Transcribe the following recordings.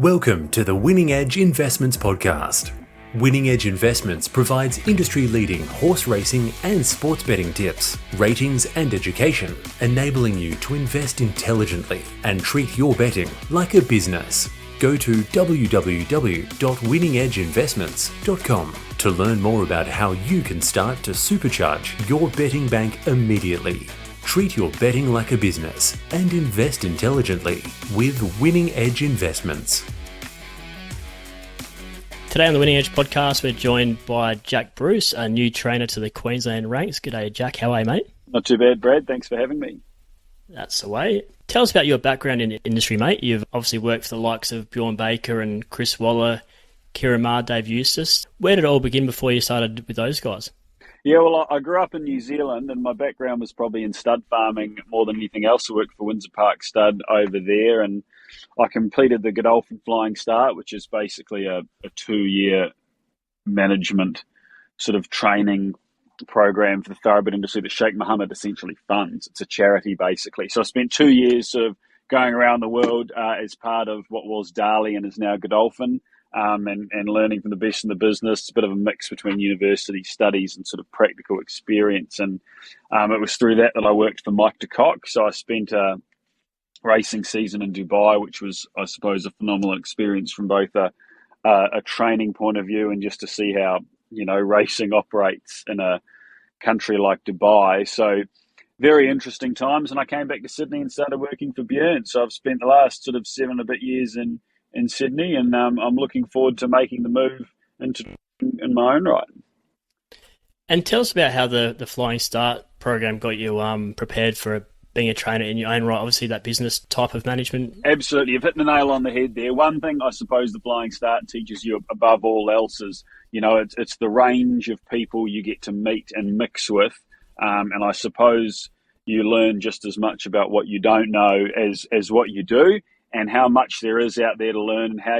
Welcome to the Winning Edge Investments Podcast. Winning Edge Investments provides industry-leading horse racing and sports betting tips, ratings and education, enabling you to invest intelligently and treat your betting like a business. Go to www.winningedgeinvestments.com to learn more about how you can start to supercharge your betting bank immediately. Treat your betting like a business and invest intelligently with Winning Edge Investments. Today on the Winning Edge podcast, we're joined by Jack Bruce, a new trainer to the Queensland ranks. G'day, Jack. How are you, mate? Not too bad, Brad. Thanks for having me. That's the way. Tell us about your background in the industry, mate. You've obviously worked for the likes of Bjorn Baker and Chris Waller, Ciaron Maher, Dave Eustace. Where did it all begin before you started with those guys? Yeah, well, I grew up in New Zealand and my background was probably in stud farming more than anything else. I worked for Windsor Park Stud over there and I completed the Godolphin Flying Start, which is basically a 2-year management sort of training program for the thoroughbred industry that Sheikh Mohammed essentially funds. It's a charity, basically. So I spent 2 years sort of going around the world as part of what was Dali and is now Godolphin. And learning from the best in the business. It's a bit of a mix between university studies and sort of practical experience. And it was through that I worked for Mike de Kock. So I spent a racing season in Dubai, which was, I suppose, a phenomenal experience from both a training point of view and just to see how, racing operates in a country like Dubai. So very interesting times. And I came back to Sydney and started working for Bjorn. So I've spent the last sort of 7 and a bit years in Sydney, and I'm looking forward to making the move into in my own right. And tell us about how the Flying Start program got you prepared for being a trainer in your own right, obviously that business type of management. Absolutely, you've hit the nail on the head there. One thing I suppose the Flying Start teaches you above all else is, it's the range of people you get to meet and mix with, and I suppose you learn just as much about what you don't know as what you do. And how much there is out there to learn and how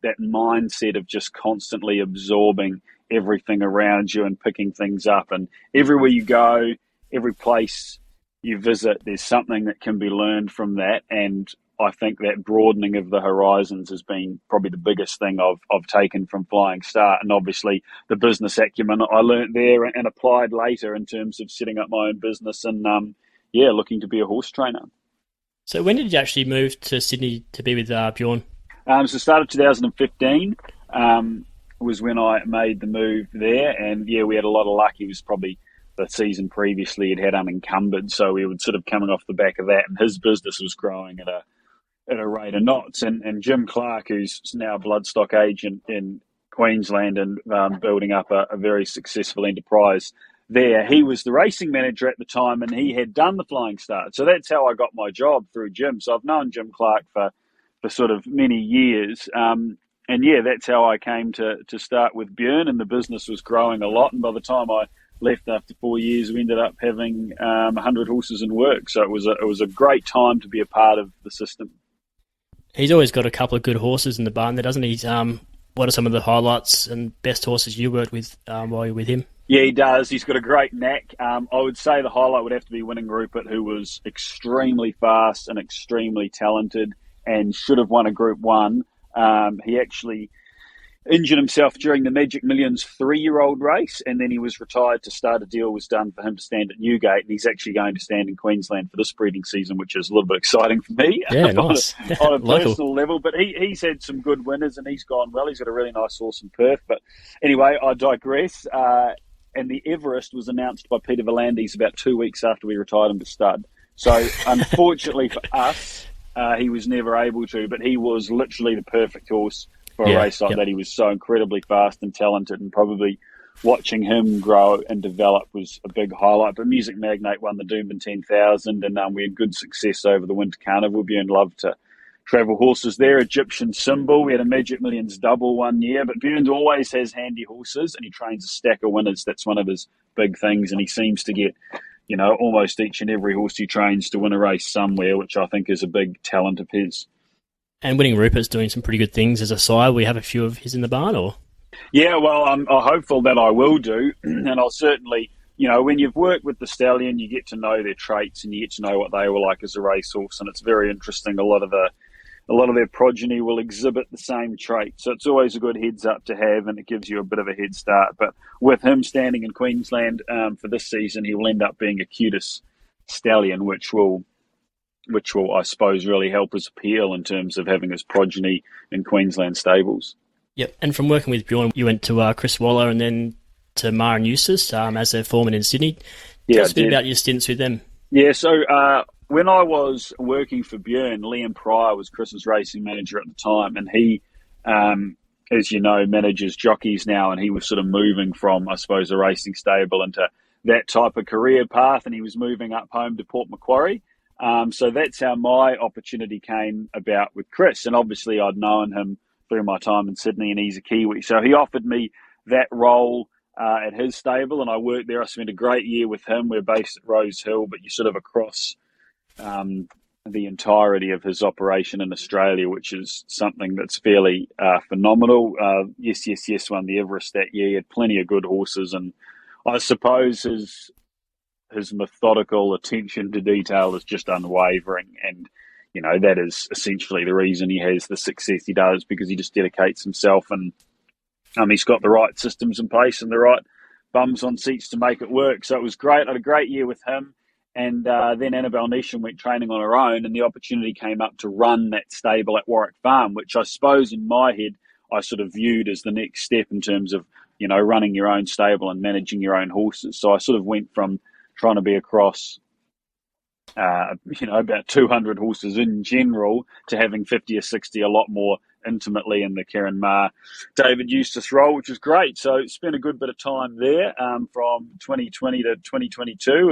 that mindset of just constantly absorbing everything around you and picking things up. And everywhere you go, every place you visit, there's something that can be learned from that. And I think that broadening of the horizons has been probably the biggest thing I've taken from Flying Start. And obviously the business acumen I learnt there and applied later in terms of setting up my own business and, looking to be a horse trainer. So when did you actually move to Sydney to be with Bjorn? So started 2015 was when I made the move there. And, we had a lot of luck. He was probably the season previously had unencumbered. So we were sort of coming off the back of that. And his business was growing at a rate of knots. And Jim Clark, who's now a bloodstock agent in Queensland and building up a very successful enterprise there, he was the racing manager at the time and he had done the Flying Start. So that's how I got my job through Jim. So I've known Jim Clark for sort of many years. That's how I came to start with Bjorn, and the business was growing a lot. And by the time I left after 4 years, we ended up having 100 horses in work. So it was a great time to be a part of the system. He's always got a couple of good horses in the barn there, doesn't he? What are some of the highlights and best horses you worked with while you're with him? Yeah, he does. He's got a great knack. I would say the highlight would have to be winning Rupert, who was extremely fast and extremely talented and should have won a Group 1. He actually injured himself during the Magic Millions 3-year-old race, and then he was retired to start. A deal was done for him to stand at Newgate, and he's actually going to stand in Queensland for this breeding season, which is a little bit exciting for me. Yeah, nice. on a personal level. But he's had some good winners, and he's gone well. He's got a really nice horse in Perth. But anyway, I digress. And the Everest was announced by Peter V'landys about 2 weeks after we retired him to stud. So unfortunately for us, he was never able to, but he was literally the perfect horse for a race like that. He was so incredibly fast and talented, and probably watching him grow and develop was a big highlight. But Music Magnate won the Doomben 10,000, and we had good success over the Winter Carnival. Bjorn loved to travel horses there. Egyptian Symbol, we had a Magic Millions double 1 year, but Bjorn always has handy horses and he trains a stack of winners. That's one of his big things, and he seems to get, almost each and every horse he trains to win a race somewhere, which I think is a big talent of his. And winning Rupert's doing some pretty good things as a sire. We have a few of his in the barn, or? Yeah, well, I'm hopeful that I will do, and I'll certainly, when you've worked with the stallion, you get to know their traits and you get to know what they were like as a racehorse, and it's very interesting. A lot of the a lot of their progeny will exhibit the same trait. So it's always a good heads up to have, and it gives you a bit of a head start. But with him standing in Queensland for this season, he will end up being a Eustace stallion, which will, I suppose, really help his appeal in terms of having his progeny in Queensland stables. Yep. And from working with Bjorn, you went to Chris Waller and then to Maher and Eustace as their foreman in Sydney. Tell us a bit about your stints with them. Yeah, so when I was working for Bjorn, Liam Pryor was Chris's racing manager at the time, and he, as you know, manages jockeys now, and he was sort of moving from, I suppose, a racing stable into that type of career path, and he was moving up home to Port Macquarie. So that's how my opportunity came about with Chris, and obviously I'd known him through my time in Sydney, and he's a Kiwi. So he offered me that role at his stable, and I worked there. I spent a great year with him. We're based at Rose Hill, but you're sort of across the entirety of his operation in Australia, which is something that's fairly phenomenal. Yes, won the Everest that year. He had plenty of good horses, and I suppose his methodical attention to detail is just unwavering, and you know that is essentially the reason he has the success he does, because he just dedicates himself, and he's got the right systems in place and the right bums on seats to make it work. So it was great. I had a great year with him. And then Annabelle Neesham went training on her own, and the opportunity came up to run that stable at Warwick Farm, which I suppose in my head I sort of viewed as the next step in terms of, you know, running your own stable and managing your own horses. So I sort of went from trying to be across, about 200 horses in general to having 50 or 60 a lot more intimately in the Ciaron Maher, David Eustace role, which was great. So spent a good bit of time there from 2020 to 2022,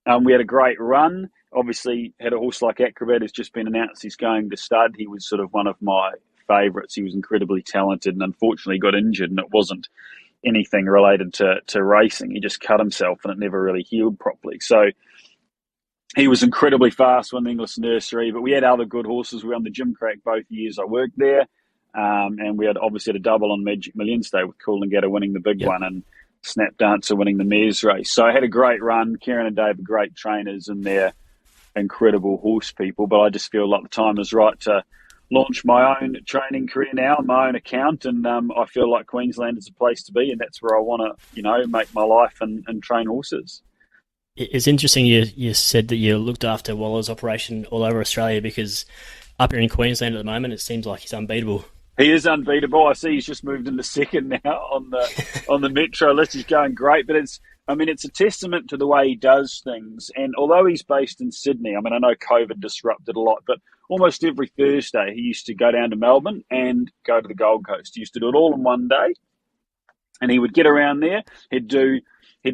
and we had a great run. Obviously had a horse like Acrobat who's just been announced he's going to stud. He was sort of one of my favourites. He was incredibly talented and unfortunately got injured, and it wasn't anything related to racing. He just cut himself and it never really healed properly. So he was incredibly fast, won the English Nursery, but we had other good horses. We won the Jim Crack both years I worked there, and we had obviously had a double on Magic Millions Day with Coolangatta winning the big one and Snap Dancer winning the Mares race. So I had a great run. Ciaron and Dave are great trainers and they're incredible horse people, but I just feel like the time is right to launch my own training career now on my own account, and I feel like Queensland is a place to be, and that's where I want to, make my life and train horses. It's interesting you said that you looked after Waller's operation all over Australia, because up here in Queensland at the moment it seems like he's unbeatable. He is unbeatable. I see he's just moved into second now on the Metro list. He's going great, but it's a testament to the way he does things. And although he's based in Sydney, I know COVID disrupted a lot, but almost every Thursday he used to go down to Melbourne and go to the Gold Coast. He used to do it all in one day, and he would get around there. He'd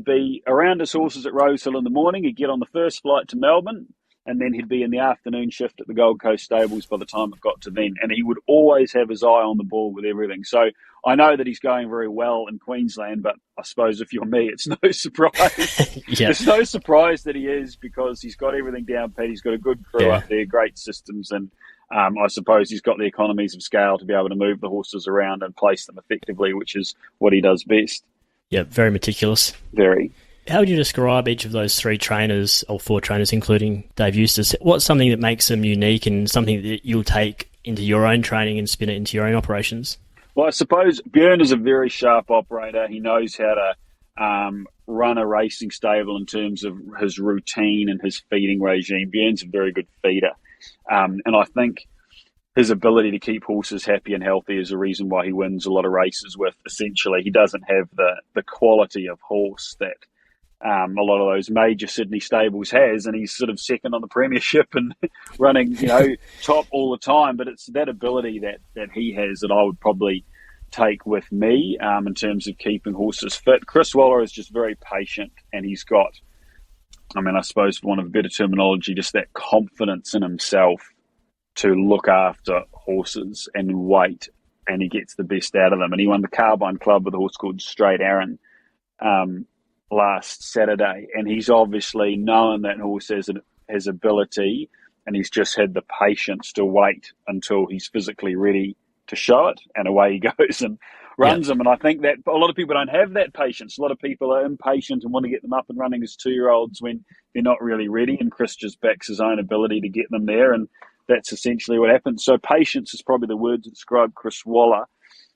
be around his horses at Rose Hill in the morning. He'd get on the first flight to Melbourne, and then he'd be in the afternoon shift at the Gold Coast stables by the time it got to then. And he would always have his eye on the ball with everything. So I know that he's going very well in Queensland, but I suppose if you're me, it's no surprise. Yeah. It's no surprise that he is, because he's got everything down pat. He's got a good crew up there, great systems, and I suppose he's got the economies of scale to be able to move the horses around and place them effectively, which is what he does best. Yeah, very meticulous. Very. How would you describe each of those three trainers, or four trainers, including Dave Eustace? What's something that makes them unique and something that you'll take into your own training and spin it into your own operations? Well, I suppose Bjorn is a very sharp operator. He knows how to run a racing stable in terms of his routine and his feeding regime. Bjorn's a very good feeder. And I think his ability to keep horses happy and healthy is a reason why he wins a lot of races with. Essentially, he doesn't have the quality of horse that a lot of those major Sydney stables has, and he's sort of second on the premiership and running, top all the time. But it's that ability that he has that I would probably take with me in terms of keeping horses fit. Chris Waller is just very patient, and he's got, I suppose for want of a better terminology, just that confidence in himself to look after horses and wait, and he gets the best out of them. And he won the Carbine Club with a horse called Straight Aaron last Saturday, and he's obviously known that horse has ability, and he's just had the patience to wait until he's physically ready to show it, and away he goes and runs them. And I think that a lot of people don't have that patience. A lot of people are impatient and want to get them up and running as 2-year-olds when they're not really ready, and Chris just backs his own ability to get them there. And that's essentially what happened. So patience is probably the word to describe Chris Waller.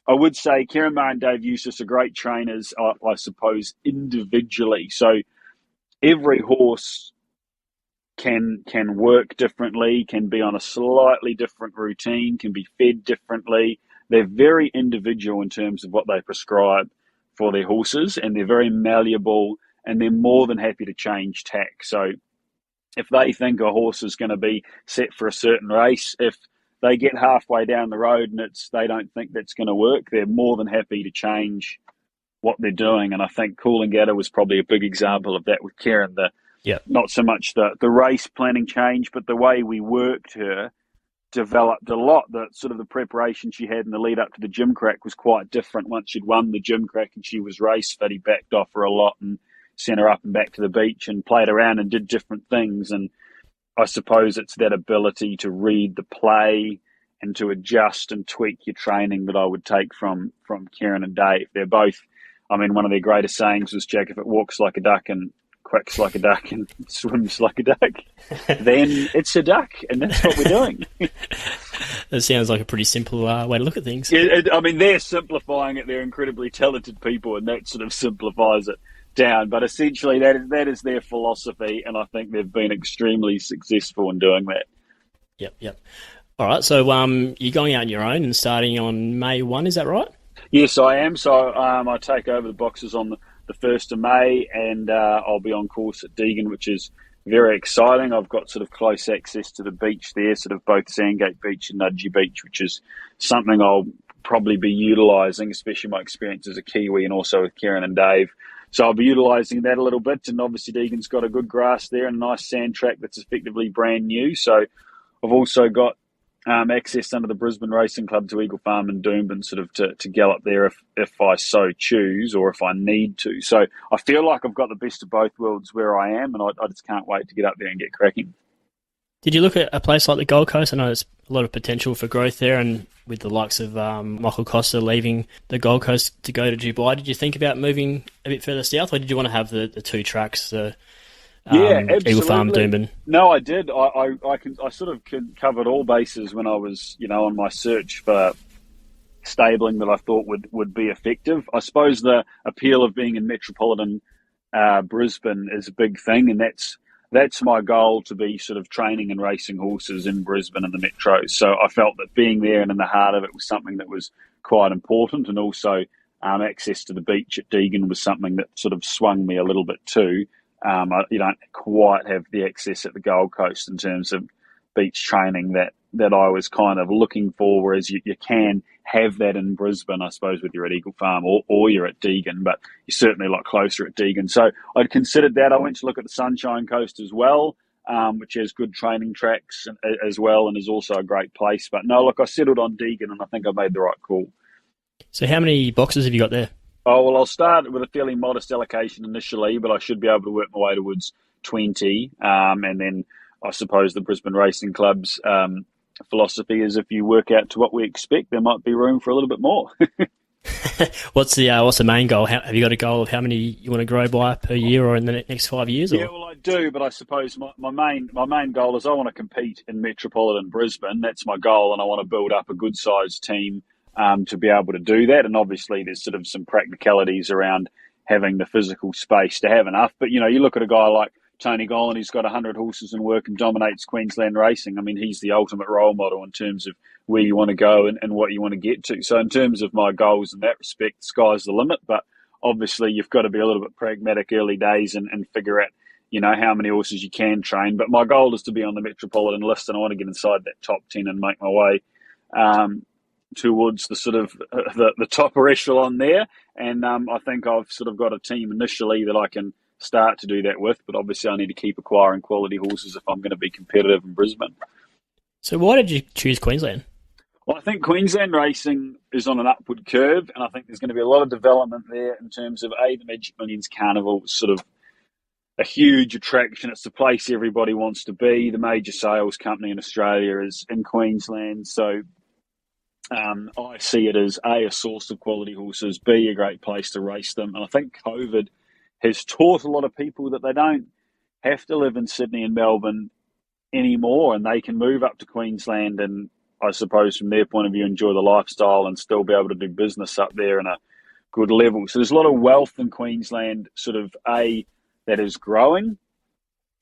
I would say Ciaron Maher and Dave Eustace are great trainers, I suppose, individually. So every horse can work differently, can be on a slightly different routine, can be fed differently. They're very individual in terms of what they prescribe for their horses, and they're very malleable, and they're more than happy to change tack. So if they think a horse is going to be set for a certain race, if they get halfway down the road and they don't think that's going to work, they're more than happy to change what they're doing. And I think Coolangatta was probably a big example of that with Ciaron. Not so much the race planning change, but the way we worked her developed a lot. The sort of the preparation she had in the lead up to the gym crack was quite different. Once she'd won the gym crack and she was race fit, he backed off her a lot and sent her up and back to the beach and played around and did different things. And I suppose it's that ability to read the play and to adjust and tweak your training that I would take from Ciaron and Dave. They're both, I mean, one of their greatest sayings was, Jack, if it walks like a duck and quacks like a duck and swims like a duck, then it's a duck, and that's what we're doing. That sounds like a pretty simple way to look at things. Yeah, I mean, they're simplifying it. They're incredibly talented people, and that sort of simplifies it down. But essentially, that is their philosophy, and I think they've been extremely successful in doing that. Yep. All right, so you're going out on your own and starting on May 1, is that right? Yes, I am. So I take over the boxes on the 1st of May, and I'll be on course at Deagon, which is very exciting. I've got sort of close access to the beach there, sort of both Sandgate Beach and Nudgee Beach, which is something I'll probably be utilising, especially my experience as a Kiwi and also with Ciaron and Dave. So I'll be utilising that a little bit, and obviously Deagon's got a good grass there and a nice sand track that's effectively brand new. So I've also got access under the Brisbane Racing Club to Eagle Farm and Doomben, sort of to gallop there if I so choose or if I need to. So I feel like I've got the best of both worlds where I am, and I just can't wait to get up there and get cracking. Did you look at a place like the Gold Coast? I know there's a lot of potential for growth there, and with the likes of Michael Costa leaving the Gold Coast to go to Dubai, did you think about moving a bit further south, or did you want to have the two tracks, absolutely. Eagle Farm, Doomben? No, I did. I sort of covered all bases when I was, on my search for stabling that I thought would be effective. I suppose the appeal of being in metropolitan Brisbane is a big thing, and that's my goal, to be sort of training and racing horses in Brisbane and the metros. So I felt that being there and in the heart of it was something that was quite important, and also access to the beach at Deagon was something that sort of swung me a little bit too. You don't quite have the access at the Gold Coast in terms of beach training that I was kind of looking for, whereas you can have that in Brisbane, I suppose, with you're at Eagle Farm or you're at Deagon, but you're certainly a lot closer at Deagon. So I'd considered that. I went to look at the Sunshine Coast as well, which has good training tracks as well and is also a great place. But no, look, I settled on Deagon, and I think I made the right call. So how many boxes have you got there? Oh, well, I'll start with a fairly modest allocation initially, but I should be able to work my way towards 20. And then I suppose the Brisbane Racing Club's philosophy is, if you work out to what we expect, there might be room for a little bit more. What's the main goal? Have you got a goal of how many you want to grow by per year or in the next 5 years? Or? Yeah, well, I do, but I suppose my main goal is I want to compete in metropolitan Brisbane. That's my goal, and I want to build up a good-sized team to be able to do that. And obviously there's sort of some practicalities around having the physical space to have enough. But, you look at a guy like Tony Gollan, who's got 100 horses in work and dominates Queensland racing. I mean, he's the ultimate role model in terms of where you want to go and what you want to get to. So in terms of my goals in that respect, sky's the limit. But obviously you've got to be a little bit pragmatic early days and figure out, how many horses you can train. But my goal is to be on the metropolitan list, and I want to get inside that top 10 and make my way towards the sort of the topper echelon there. And I think I've sort of got a team initially that I can start to do that with, but obviously I need to keep acquiring quality horses if I'm going to be competitive in Brisbane. So why did you choose Queensland? Well, I think Queensland racing is on an upward curve, and I think there's going to be a lot of development there in terms of the Magic Millions Carnival is sort of a huge attraction. It's the place everybody wants to be. The major sales company in Australia is in Queensland, so I see it as a source of quality horses, B, a great place to race them. And I think COVID has taught a lot of people that they don't have to live in Sydney and Melbourne anymore, and they can move up to Queensland and, I suppose, from their point of view, enjoy the lifestyle and still be able to do business up there in a good level. So there's a lot of wealth in Queensland, sort of A, that is growing,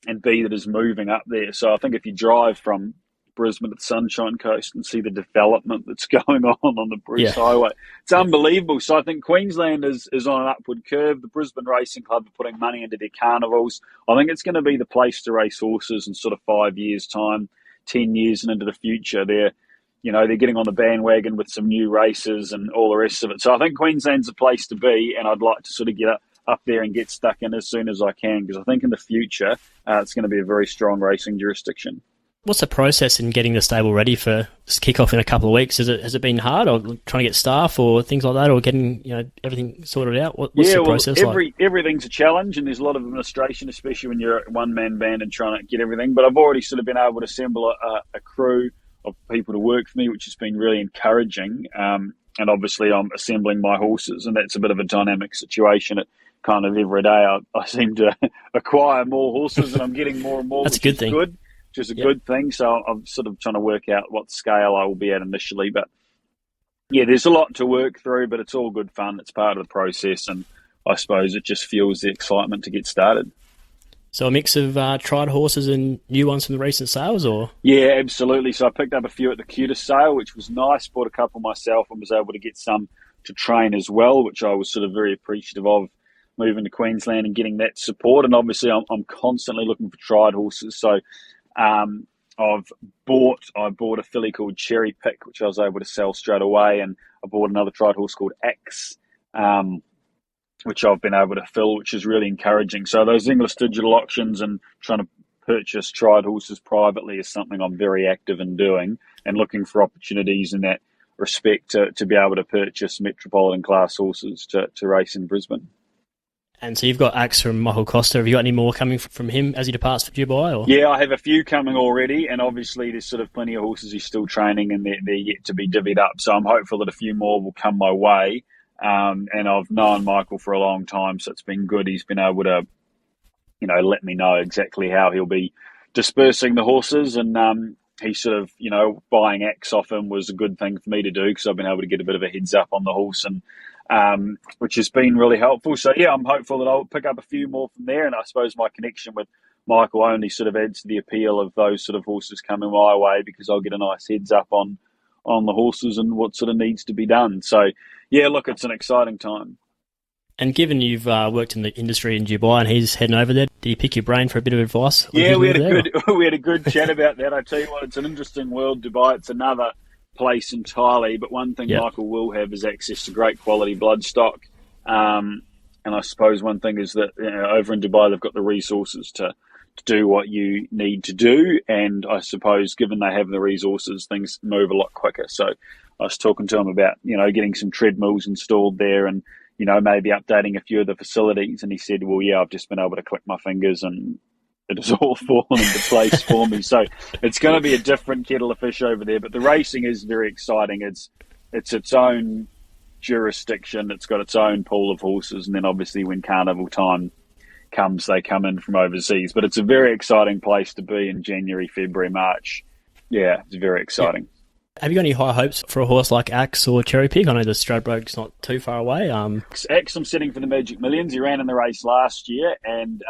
and B, that is moving up there. So I think if you drive from Brisbane to the Sunshine Coast and see the development that's going on the Bruce Highway, it's unbelievable. So I think Queensland is on an upward curve. The Brisbane Racing Club are putting money into their carnivals. I think it's going to be the place to race horses in sort of 5 years' time, 10 years and into the future. They're getting on the bandwagon with some new races and all the rest of it. So I think Queensland's a place to be, and I'd like to sort of get up there and get stuck in as soon as I can, because I think in the future it's going to be a very strong racing jurisdiction. What's the process in getting the stable ready for this kick-off in a couple of weeks? Has it been hard, or trying to get staff or things like that, or getting everything sorted out? What's the process like? Everything's a challenge, and there's a lot of administration, especially when you're a one-man band and trying to get everything. But I've already sort of been able to assemble a crew of people to work for me, which has been really encouraging. And obviously I'm assembling my horses, and that's a bit of a dynamic situation. It kind of every day I seem to acquire more horses, and I'm getting more and more. That's a good thing. Which is a good thing. So I'm sort of trying to work out what scale I will be at initially. But yeah, there's a lot to work through, but it's all good fun. It's part of the process, and I suppose it just fuels the excitement to get started. So a mix of tried horses and new ones from the recent sales, or? Yeah, absolutely. So I picked up a few at the Eustace sale, which was nice. Bought a couple myself and was able to get some to train as well, which I was sort of very appreciative of, moving to Queensland and getting that support. And obviously I'm constantly looking for tried horses. So I bought a filly called Cherry Pick, which I was able to sell straight away, and I bought another tried horse called X, which I've been able to fill, which is really encouraging. So those English digital auctions and trying to purchase tried horses privately is something I'm very active in doing, and looking for opportunities in that respect to be able to purchase metropolitan class horses to race in Brisbane. And so you've got Axe from Michael Costa. Have you got any more coming from him as he departs for Dubai? Or? Yeah, I have a few coming already, and obviously there's sort of plenty of horses he's still training, and they're yet to be divvied up. So I'm hopeful that a few more will come my way. And I've known Michael for a long time, so it's been good. He's been able to, let me know exactly how he'll be dispersing the horses, and he sort of, buying Axe off him was a good thing for me to do, because I've been able to get a bit of a heads up on the horse, and which has been really helpful. So yeah, I'm hopeful that I'll pick up a few more from there, and I suppose my connection with Michael only sort of adds to the appeal of those sort of horses coming my way, because I'll get a nice heads up on the horses and what sort of needs to be done. So yeah, look, it's an exciting time. And given you've worked in the industry in Dubai and he's heading over there, did he pick your brain for a bit of advice? Yeah, we had a good chat about that. I tell you what, it's an interesting world, Dubai. It's another place entirely, but one thing Michael will have is access to great quality bloodstock. And I suppose one thing is that over in Dubai they've got the resources to do what you need to do, and I suppose given they have the resources, things move a lot quicker. So I was talking to him about getting some treadmills installed there, and maybe updating a few of the facilities, and he said, well, yeah, I've just been able to click my fingers and it has all fallen into place for me. So it's going to be a different kettle of fish over there, but the racing is very exciting. It's its own jurisdiction. It's got its own pool of horses, and then obviously when carnival time comes, they come in from overseas. But it's a very exciting place to be in January, February, March. Yeah, it's very exciting. Yeah. Have you got any high hopes for a horse like Axe or Cherry Pick? I know the Stradbroke's not too far away. Axe, I'm setting for the Magic Millions. He ran in the race last year, and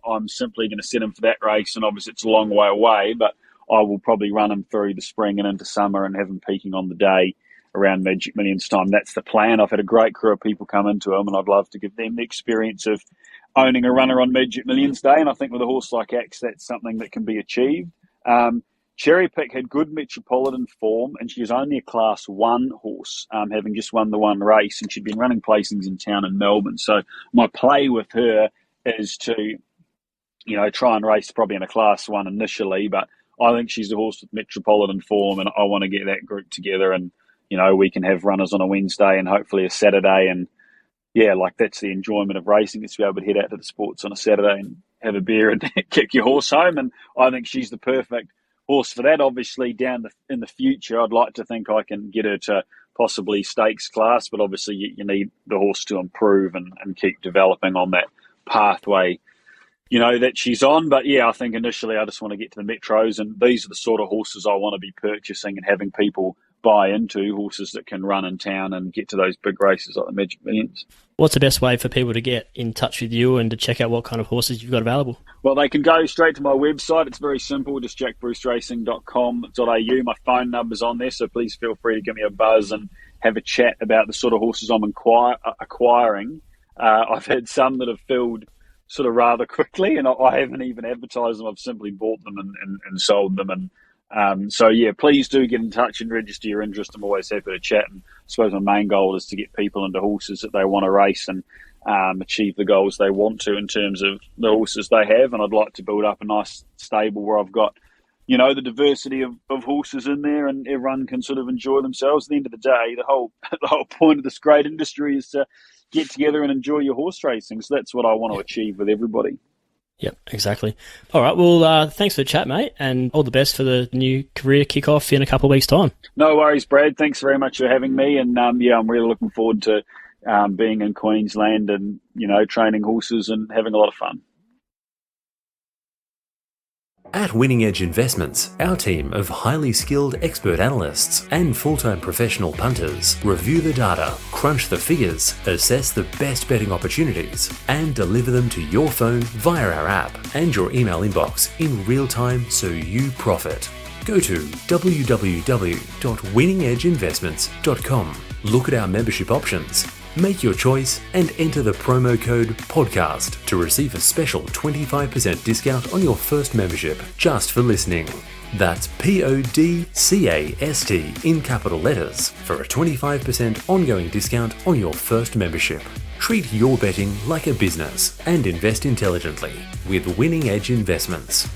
I'm simply going to set him for that race. And obviously it's a long way away, but I will probably run him through the spring and into summer and have him peaking on the day around Magic Millions time. That's the plan. I've had a great crew of people come into him, and I'd love to give them the experience of owning a runner on Magic Millions Day. And I think with a horse like Axe, that's something that can be achieved. Cherry Pick had good metropolitan form, and she is only a Class 1 horse, having just won the one race, and she'd been running placings in town in Melbourne. So my play with her is to, try and race probably in a Class 1 initially, but I think she's a horse with metropolitan form, and I want to get that group together, and, we can have runners on a Wednesday and hopefully a Saturday, and yeah, that's the enjoyment of racing, is to be able to head out to the sports on a Saturday and have a beer and kick your horse home, and I think she's the perfect horse for that. Obviously in the future I'd like to think I can get her to possibly stakes class, but obviously you need the horse to improve and keep developing on that pathway that she's on. But yeah, I think initially I just want to get to the metros, and these are the sort of horses I want to be purchasing and having people buy into, horses that can run in town and get to those big races like the Magic Millions. What's the best way for people to get in touch with you and to check out what kind of horses you've got available? Well, they can go straight to my website. It's very simple, just jackbruceracing.com.au. My phone number's on there, so please feel free to give me a buzz and have a chat about the sort of horses I'm acquiring. I've had some that have filled sort of rather quickly, and I haven't even advertised them. I've simply bought them and sold them. And so, yeah, please do get in touch and register your interest. I'm always happy to chat. And I suppose my main goal is to get people into horses that they want to race and achieve the goals they want to in terms of the horses they have. And I'd like to build up a nice stable where I've got, the diversity of horses in there, and everyone can sort of enjoy themselves. At the end of the day, the whole point of this great industry is to get together and enjoy your horse racing. So that's what I want to achieve with everybody. Yep, exactly. All right, well, thanks for the chat, mate, and all the best for the new career kick-off in a couple of weeks' time. No worries, Brad. Thanks very much for having me. And, I'm really looking forward to being in Queensland and, training horses and having a lot of fun. At Winning Edge Investments, our team of highly skilled expert analysts and full-time professional punters review the data, crunch the figures, assess the best betting opportunities, and deliver them to your phone via our app and your email inbox in real time so you profit. Go to www.winningedgeinvestments.com, look at our membership options, make your choice, and enter the promo code PODCAST to receive a special 25% discount on your first membership just for listening. That's PODCAST in capital letters for a 25% ongoing discount on your first membership. Treat your betting like a business and invest intelligently with Winning Edge Investments.